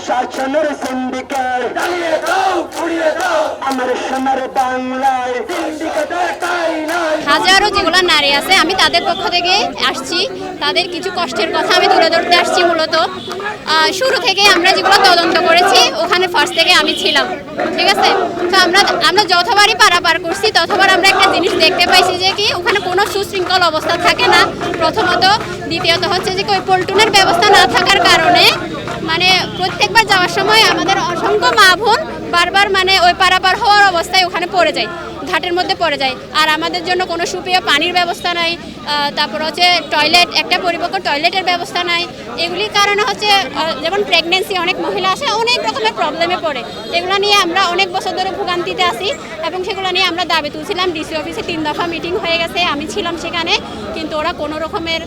প্রশাসনের সিন্ডিকেট জ্বালিয়ে দাও, পুড়িয়ে দাও আমার সোনার বাংলায়। সিন্ডিকেটের ঠাঁই নাই। হাজারো যেগুলো নারী আছে, আমি তাদের পক্ষ থেকে আসছি, তাদের কিছু কষ্টের কথা আমি তুলে ধরতে আসছি। মূলত শুরু থেকে আমরা যেগুলো তদন্ত করেছি, ওখানে ফার্স্ট থেকে আমি ছিলাম, ঠিক আছে। তো আমরা যতবারই পারাপার করছি ততবার আমরা একটা জিনিস দেখতে পাইছি যে কি ওখানে কোনো সুশৃঙ্খল অবস্থা থাকে না, প্রথমত। দ্বিতীয়ত হচ্ছে যে ওই পল্টনের ব্যবস্থা না থাকার কারণে মানে প্রত্যেকবার যাওয়ার সময় আমাদের অসংখ্য মা বোন বারবার মানে ওই পারাপার হওয়ার অবস্থায় ওখানে পড়ে যায়, ঘাটের মধ্যে পড়ে যায়। আর আমাদের জন্য কোনো সুপেয় পানির ব্যবস্থা নাই, তারপর হচ্ছে টয়লেট, একটা পরিপক্ক টয়লেটের ব্যবস্থা নাই। এগুলির কারণে হচ্ছে যেমন প্রেগনেন্সি অনেক মহিলা আসে, অনেক রকমের প্রবলেমে পড়ে। এগুলো নিয়ে আমরা অনেক বছর ধরে ভোগান্তিতে আছি এবং সেগুলো নিয়ে আমরা দাবি তুলছিলাম। ডিসি অফিসে 3 দফা মিটিং হয়ে গেছে, আমি ছিলাম সেখানে, কিন্তু ওরা কোনো রকমের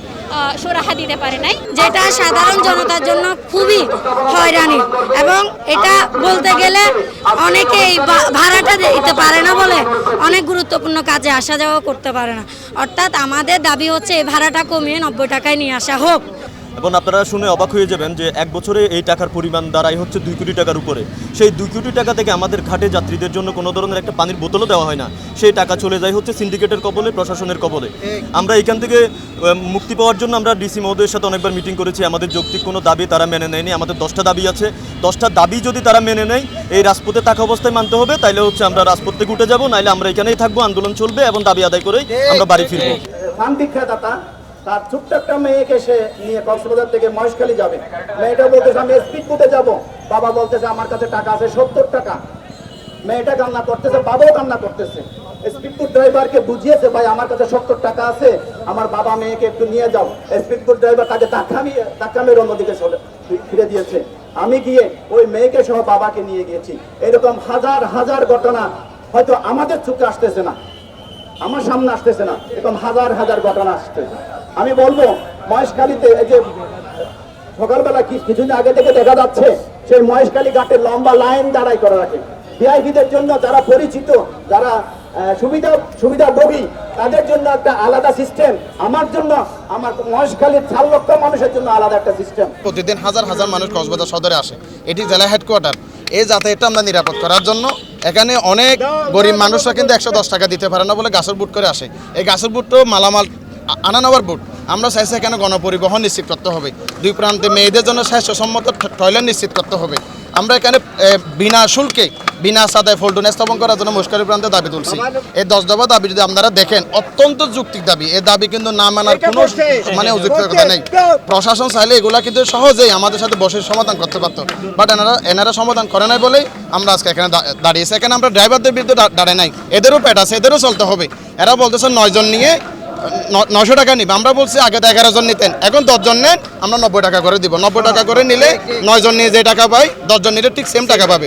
সুরাহা দিতে পারে নাই। যেটা সাধারণ জনতার জন্য খুবই হয়রানি, এবং এটা বলতে গেলে অনেকে এই ভাড়াটা দিতে পারে না বলে অনেক গুরুত্বপূর্ণ কাজে আসা যাওয়া করতে পারে না। অর্থাৎ আমাদের দাবি হচ্ছে এই ভাড়াটা কমিয়ে 90 টাকায় নিয়ে আসা হোক। এবং আপনারা শুনে অবাক হয়ে যাবেন যে 1 বছরে এই টাকার পরিমাণ দাঁড়ায় হচ্ছে 2 কোটি টাকার উপরে। সেই 2 কোটি টাকা থেকে আমাদের ঘাটে যাত্রীদের জন্য কোনো ধরনের একটা পানির বোতলও দেওয়া হয় না। সেই টাকা চলে যায় হচ্ছে সিন্ডিকেটের কবলে, প্রশাসনের কবলে। আমরা এখান থেকে মুক্তি পাওয়ার জন্য আমরা ডিসি মহোদয়ের সাথে অনেকবার মিটিং করেছি। আমাদের যৌক্তিক কোনো দাবি তারা মেনে নেয়নি। আমাদের 10টা দাবি আছে, 10টা দাবি যদি তারা মেনে নেয়, এই রাজপথে থাকা অবস্থায় মানতে হবে, তাইলে হচ্ছে আমরা রাজপথ থেকে উঠে যাবো, নাইলে আমরা এখানেই থাকবো, আন্দোলন চলবে এবং দাবি আদায় করেই আমরা বাড়ি ফিরবো। তার ছোট্ট একটা মেয়েকে সে নিয়ে কক্সবাজার থেকে মহেশখালী যাবে। মেয়েটা বলতেছে আমি স্পিড বোটে যাবো, বাবা বলতেছে আমার কাছে টাকা আছে 70 টাকা। মেয়েটা কান্না করতেছে, বাবাও কান্না করতেছে। স্পিডবোট ড্রাইভারকে বুঝিয়েছে ভাই আমার কাছে 70 টাকা আছে, আমার বাবা মেয়েকে একটু নিয়ে যাও। স্পিডবোট ড্রাইভার তাকে ধাক্কা মেরে অন্যদিকে ফিরে দিয়েছে। আমি গিয়ে ওই মেয়েকে সহ বাবাকে নিয়ে গিয়েছি। এরকম হাজার হাজার ঘটনা হয়তো আমাদের চোখে আসতেছে না, আমার সামনে আসতেছে না, এরকম হাজার হাজার ঘটনা আসতেছে। আমি বলবো মহেশখালীতে এই যে সকালবেলা কিছুদিন আগে থেকে দেখা যাচ্ছে সেই মহেশখালী ঘাটে লম্বা লাইন দাঁড়াই করে রাখে ভিআইপিদের জন্য, যারা পরিচিত, যারা সুবিধাভোগী, তাদের জন্য একটা আলাদা সিস্টেম, আমার জন্য, আমার মহেশখালীর 4 লক্ষ মানুষের জন্য আলাদা একটা সিস্টেম। প্রতিদিন হাজার হাজার মানুষ কক্সবাজার সদরে আসে, এটি জেলা হেডকোয়ার্টার। এই যাতায়াতটা আমরা নিরাপদ করার জন্য এখানে অনেক গরিব মানুষরা কিন্তু 110 টাকা দিতে পারে না বলে গাছের বুট করে আসে। এই গাছের বুটও মালামাল আনা নেওয়ার বুট। আমরা চাইছি এখানে গণপরিবহন নিশ্চিত করতে হবে, 2 প্রান্তে মেয়েদের জন্য স্বাস্থ্যসম্মত টয়লেট নিশ্চিত করতে হবে। আমরা এখানে বিনা শুল্কে, বিনা সাদায় ফল্টন স্থাপন করার জন্য মহেশখালী প্রান্তে দাবি তুলছি। এই 10 দফা দাবি যদি আপনারা দেখেন, অত্যন্ত যৌক্তিক দাবি। এই দাবি কিন্তু না মানার কোনো মানে অযৌক্তিকতা নেই। প্রশাসন চাইলে এগুলা কিন্তু সহজেই আমাদের সাথে বসে সমাধান করতে পারতো, বাট এনারা সমাধান করে নাই বলেই আমরা আজকে এখানে দাঁড়িয়েছি। এখানে আমরা ড্রাইভারদের বিরুদ্ধে দাঁড়ায় নাই, এদেরও পেট আছে, এদেরও চলতে হবে। এরা বলতেছে 9 জন নিয়ে 900 টাকা নিবে। আমরা বলছি আগে তো 11 জন নিতেন, এখন 10 জন নেন, আমরা 90 টাকা করে দিব। 90 টাকা করে নিলে 9 জন নিয়ে যে টাকা পাই, 10 জন নিলে ঠিক সেম টাকা পাবে।